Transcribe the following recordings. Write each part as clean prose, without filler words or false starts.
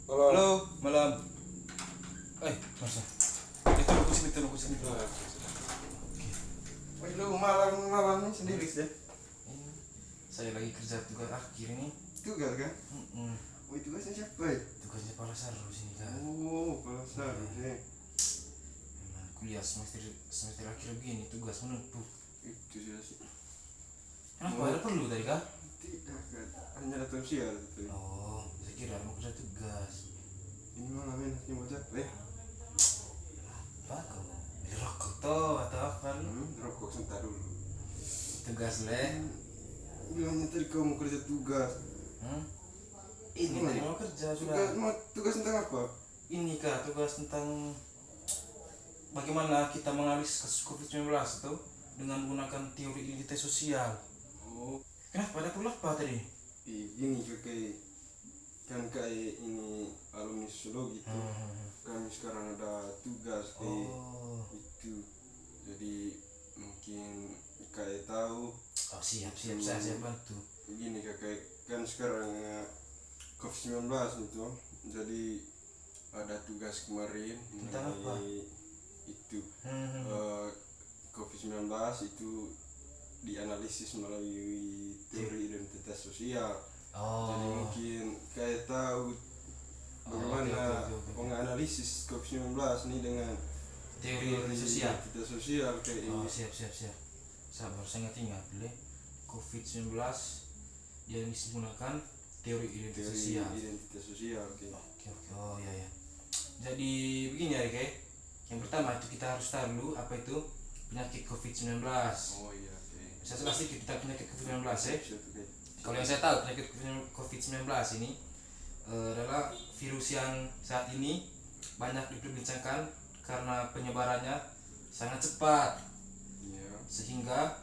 Halo. Halo, malam. Masa? Tunggu sini. Oh, lu malam ini sendiri sih? Saya lagi kerja tugas akhir ini. Tugas kan? Oh, tugasnya siapa ya? Tugasnya Pak Saru sini kan. Oh, Palasar deh. Memang kuliah semester akhir begini tugas menumpuk. Itu sih. Kenapa ada perlu tadi kah? Tidak kan? Hanya datang sial itu. Oh, saya kira mau kerja tugas. Ini malam enaknya mau capek. Apa kau? Beli rokok toh atau apa lu? Rokok sebentar dulu. Tugas le. Bilangnya tadi kau mau kerja tugas. Ini tadi mau kerja sudah. Tugas tentang apa? Ini kah tugas tentang bagaimana kita mengalis kasus COVID-19 itu dengan menggunakan teori identitas sosial. Oh, Kenapa ada pula apa tadi? ini kayak kan kayak ini alumni sosiologi itu. Kami sekarang ada tugas kayak Oh, itu. Jadi mungkin kayak tahu siap saya bantu. begini kayak kan sekarang COVID-19 itu, jadi ada tugas kemarin Tentang apa? itu COVID-19 itu dianalisis melalui teori identitas sosial. Jadi Oh, mungkin kayak tahu bagaimana oke. menganalisis COVID-19 ini dengan Teori identitas sosial. identitas sosial kayak Oh, ini. siap. Sabar, saya ingat boleh. COVID-19 dia menggunakan teori identitas Teori sosial. identitas sosial kayak. Oke. Oh, ya. Jadi begini ya, Rike. Yang pertama itu kita harus tahu dulu apa itu penyakit COVID-19. Oh iya, oke. Saya jelas sedikit kita penyakit COVID-19 ya. Siap, oke. Kalau yang saya tahu penyakit COVID-19 ini adalah virus yang saat ini banyak diperbincangkan karena penyebarannya sangat cepat, Iya. sehingga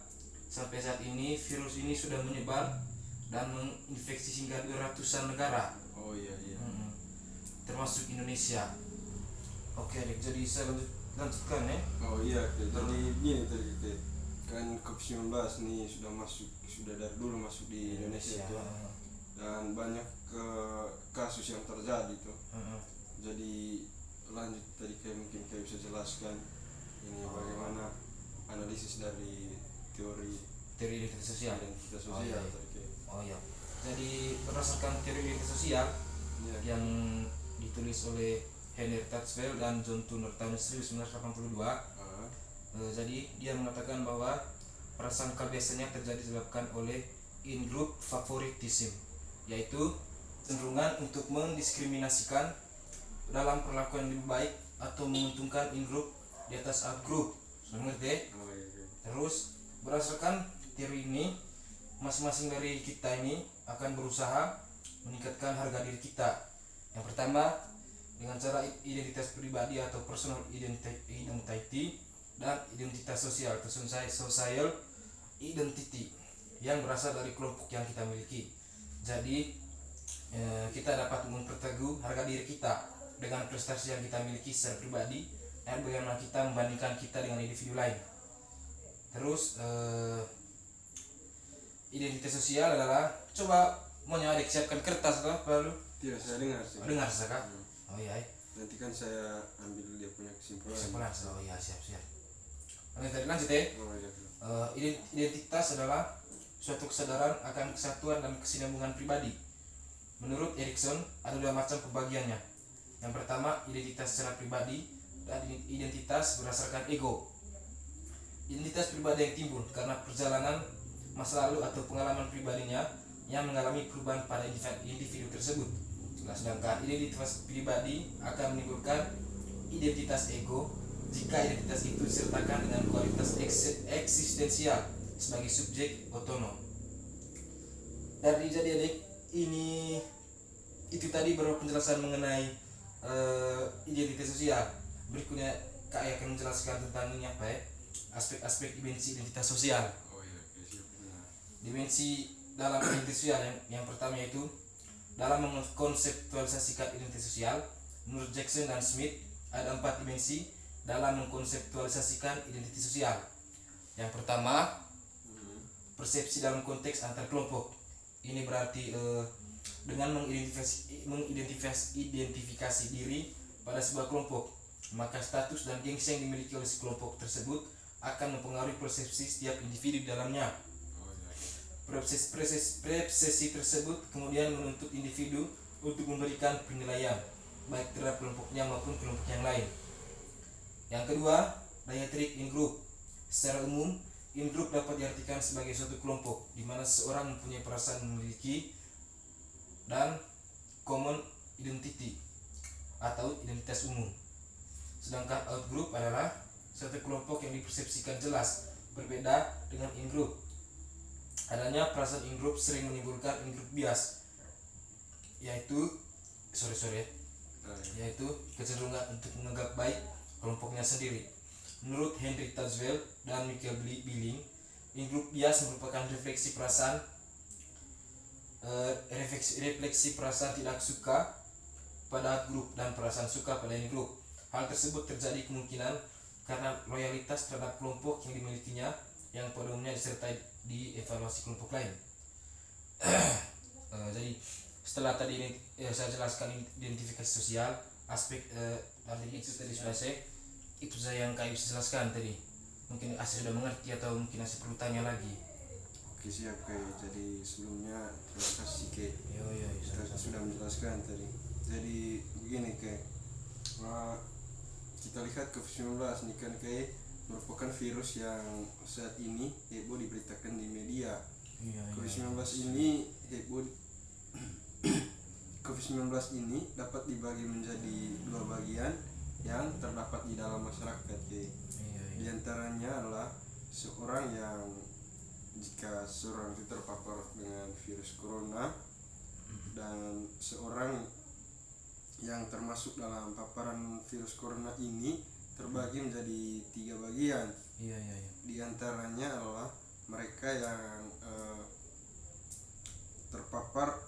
sampai saat ini virus ini sudah menyebar dan menginfeksi hingga 200-an negara, Oh iya. termasuk Indonesia. Oke, Adik, jadi saya lanjutkan ya. Oh iya, oke. Jadi gini tadi kayak kan COVID-19 nih sudah dari dulu masuk di Indonesia itu, dan banyak kasus yang terjadi tuh. Jadi lanjut tadi kayak mungkin kayak bisa jelaskan ini bagaimana analisis dari teori Teori identitas sosial. identitas Oh, sosial iya. tadi kayak. Oh ya. Jadi berdasarkan teori identitas sosial Iya. yang ditulis oleh Henry Tatsveld dan John Turner tahun 1982. Jadi dia mengatakan bahwa prasangka biasanya terjadi disebabkan oleh in-group favoritism, yaitu cenderungan untuk mendiskriminasikan dalam perlakuan lebih baik atau menguntungkan in-group di atas out-group. Sudah ngerti? Oh iya. Terus berdasarkan teori ini, masing-masing dari kita ini akan berusaha meningkatkan harga diri kita. Yang pertama dengan cara identitas pribadi atau personal identity dan identitas sosial atau social identity yang berasal dari kelompok yang kita miliki. Jadi kita dapat memperteguh harga diri kita dengan prestasi yang kita miliki secara pribadi dan bagaimana kita membandingkan kita dengan individu lain. Terus identitas sosial adalah, coba mau adik siapkan kertas atau apa lu? Tidak, saya dengar sih. Dengar sekak? Oh iya. Nanti kan saya ambil dia punya kesimpulan. Oh iya, siap. Oke, tadi lanjut ya. Oh iya. Identitas adalah suatu kesadaran akan kesatuan dan kesinambungan pribadi. Menurut Erikson ada dua macam pembagiannya. Yang pertama identitas secara pribadi dan identitas berdasarkan ego. Identitas pribadi yang timbul karena perjalanan masa lalu atau pengalaman pribadinya yang mengalami perubahan pada individu tersebut. Sedangkan identitas pribadi akan menimbulkan identitas ego jika identitas itu disertakan dengan kualitas eksistensial sebagai subjek otonom. Dari jadi adik ini itu tadi baru penjelasan mengenai identitas sosial. Berikutnya Kak akan menjelaskan tentang ini apa ya, aspek-aspek dimensi identitas sosial. Oh iya, siap. Dimensi dalam identitas sosial yang pertama yaitu dalam mengkonseptualisasikan identitas sosial. Menurut Jackson dan Smith ada 4 dimensi dalam mengkonseptualisasikan identitas sosial. Yang pertama, persepsi dalam konteks antar kelompok. Ini berarti Dengan mengidentifikasi diri pada sebuah kelompok, maka status dan gengsi yang dimiliki oleh kelompok tersebut akan mempengaruhi persepsi setiap individu di dalamnya. Persepsi tersebut kemudian menuntut individu untuk memberikan penilaian baik terhadap kelompoknya maupun kelompok yang lain. Yang kedua, diatric in-group. Secara umum, in-group dapat diartikan sebagai suatu kelompok di mana seseorang mempunyai perasaan memiliki dan common identity atau identitas umum. Sedangkan out-group adalah suatu kelompok yang dipersepsikan jelas berbeda dengan in-group. Adanya perasaan in-group sering menimbulkan in-group bias, yaitu kecenderungan untuk menganggap baik kelompoknya sendiri. Menurut Henry Tazwell dan Michael Billing, in-group bias merupakan refleksi perasaan tidak suka pada grup dan perasaan suka pada in-group. Hal tersebut terjadi kemungkinan karena loyalitas terhadap kelompok yang dimilikinya yang pada umumnya disertai di evaluasi kelompok lain. Jadi setelah tadi saya jelaskan identifikasi sosial, aspek itu tadi sudah yang kayu jelaskan tadi. Mungkin Asy sudah mengerti atau mungkin Asy perlu tanya lagi. Oke, siap Kak. Jadi sebelumnya terima kasih Kak. Sudah menjelaskan tadi. Jadi begini Kak, kita lihat COVID-19 ini kan Kak merupakan virus yang saat ini heboh diberitakan di media. COVID-19 ini heboh. COVID-19 ini dapat dibagi menjadi dua bagian yang terdapat di dalam masyarakat Kak. Di antaranya adalah jika seorang itu terpapar dengan virus corona dan seorang yang termasuk dalam paparan virus corona ini terbagi menjadi 3 bagian. Di antaranya adalah mereka yang terpapar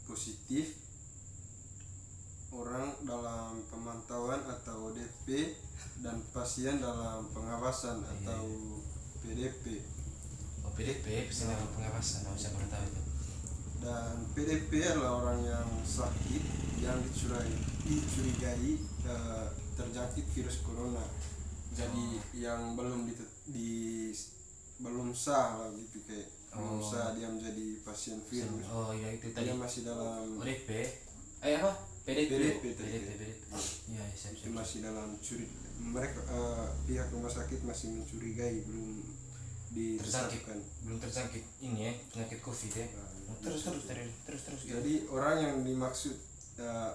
positif, orang dalam pemantauan atau ODP, dan pasien dalam pengawasan atau PDP. PDP pasien dalam pengawasan, saya baru tahu itu. Dan PDP adalah orang yang sakit yang dicurigai terjangkit virus corona. Jadi yang belum belum sah lah gitu Kayak belum sah dia menjadi pasien virus. Itu tadi. Dia masih dalam ODP. PDP. Iya, itu masih dalam mereka pihak rumah sakit masih mencurigai belum terjangkit ini penyakit COVID ya. Terus. Jadi orang yang dimaksud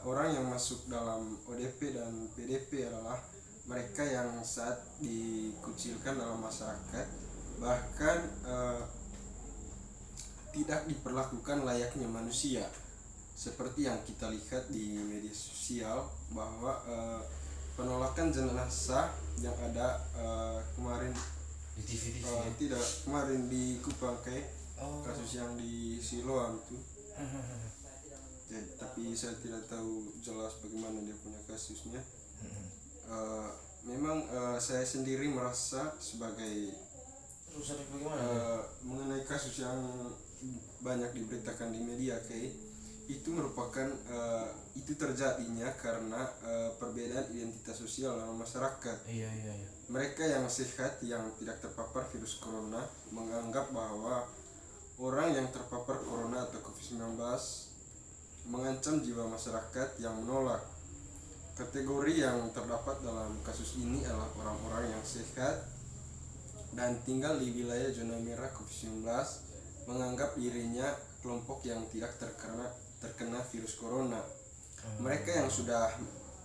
orang yang masuk dalam ODP dan PDP adalah mereka yang saat dikucilkan dalam masyarakat, bahkan tidak diperlakukan layaknya manusia, seperti yang kita lihat di media sosial bahwa penolakan jenazah yang ada kemarin di TV kemarin di Kupang Kayak kasus yang di Siloam tuh. Jadi, tapi saya tidak tahu jelas bagaimana dia punya kasusnya. Memang saya sendiri merasa sebagai mengenai kasus yang banyak diberitakan di media Kayak itu merupakan itu terjadinya karena perbedaan identitas sosial dalam masyarakat. Mereka yang sehat yang tidak terpapar virus corona menganggap bahwa orang yang terpapar corona atau COVID-19 mengancam jiwa masyarakat yang menolak. Kategori yang terdapat dalam kasus ini adalah orang-orang yang sehat dan tinggal di wilayah zona merah COVID-19 menganggap dirinya kelompok yang tidak terkena virus corona. Mereka yang sudah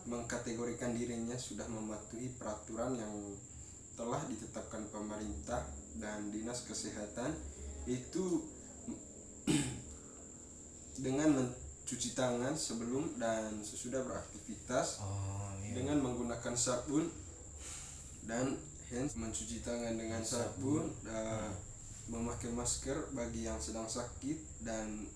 mengkategorikan dirinya sudah mematuhi peraturan yang telah ditetapkan pemerintah dan dinas kesehatan, itu dengan mencuci tangan sebelum dan sesudah beraktivitas dengan menggunakan sabun dan mencuci tangan dengan sabun, memakai masker bagi yang sedang sakit dan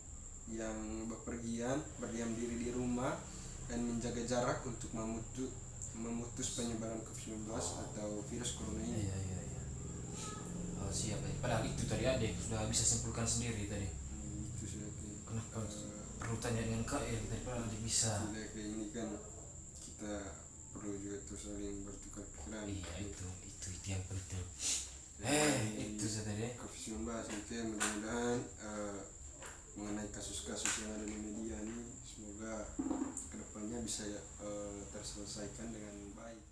yang bepergian, berdiam diri di rumah, dan menjaga jarak untuk memutus penyebaran COVID-19 atau virus corona ini. Siap. Padahal itu tadi Adek sudah bisa simpulkan sendiri tadi. Itu sudah perlu tanya dengan kau ya, daripada nanti bisa. Tidak kayak ini kan kita perlu juga tuh saling bertukar pikiran. Iya, itu yang penting. Jadi, Itu saja deh. Coffee membahas itu ya, mudah-mudahan mengenai kasus-kasus yang ada di media ini semoga kedepannya bisa terselesaikan dengan baik.